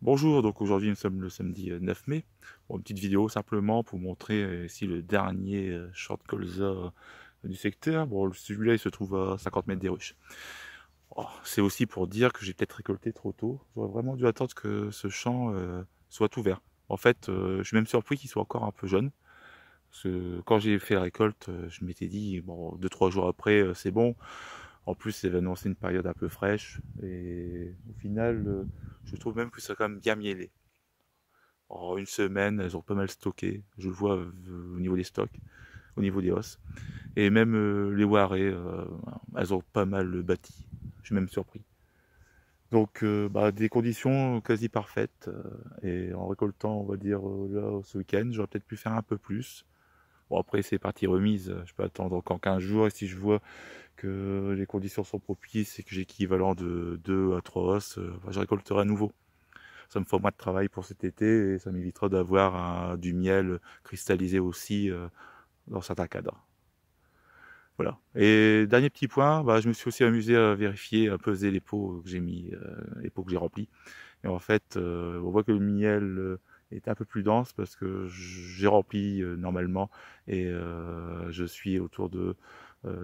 Bonjour, donc aujourd'hui nous sommes le samedi 9 mai. Bon, une petite vidéo simplement pour montrer ici le dernier short colza du secteur. Bon, celui-là il se trouve à 50 mètres des ruches. Oh, c'est aussi pour dire que j'ai peut-être récolté trop tôt. J'aurais vraiment dû attendre que ce champ soit ouvert. En fait, je suis même surpris qu'il soit encore un peu jeune. Parce que quand j'ai fait la récolte, je m'étais dit, bon, 2-3 jours après, c'est bon. En plus, ça va annoncer une période un peu fraîche. Et au final, je trouve même que c'est quand même bien mielé. En une semaine, elles ont pas mal stocké. Je le vois au niveau des stocks, au niveau des hausses. Et même les Waré, elles ont pas mal bâti. Je suis même surpris. Donc, des conditions quasi parfaites. Et en récoltant, on va dire, là, ce week-end, j'aurais peut-être pu faire un peu plus. Bon, après, c'est partie remise. Je peux attendre encore 15 jours. Et si je vois que les conditions sont propices et que j'ai équivalent de 2 à 3 hausses, je récolterai à nouveau. Ça me fera moins de travail pour cet été et ça m'évitera d'avoir du miel cristallisé aussi dans certains cadres. Voilà. Et dernier petit point, je me suis aussi amusé à vérifier, à peser les pots que j'ai mis, les pots que j'ai remplis. Et en fait, on voit que le miel est un peu plus dense parce que j'ai rempli normalement et je suis autour de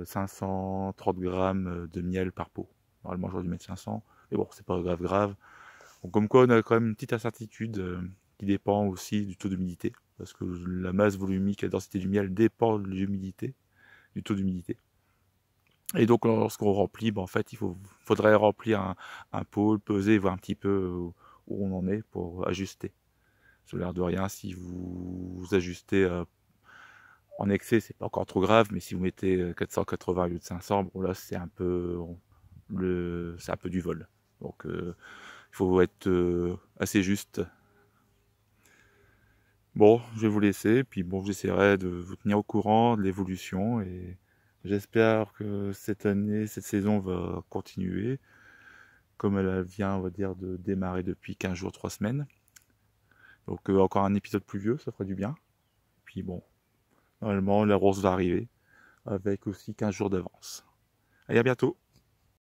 530 grammes de miel par pot. Normalement, j'aurais dû mettre 500, mais bon, c'est pas grave. Donc, comme quoi, on a quand même une petite incertitude qui dépend aussi du taux d'humidité, parce que la masse volumique, la densité du miel dépend de l'humidité, du taux d'humidité. Et donc, lorsqu'on remplit, en fait, faudrait remplir un pot, le peser, voir un petit peu où on en est pour ajuster. Sur l'air de rien, si vous ajustez en excès, c'est pas encore trop grave, mais si vous mettez 480 au lieu de 500, bon là, c'est un peu du vol. Donc, il faut être assez juste. Bon, je vais vous laisser, puis bon, j'essaierai de vous tenir au courant de l'évolution et j'espère que cette année, cette saison va continuer comme elle vient, on va dire, de démarrer depuis 15 jours, 3 semaines. Donc encore un épisode pluvieux, ça ferait du bien. Puis bon, normalement, la rose va arriver avec aussi 15 jours d'avance. Allez, à bientôt!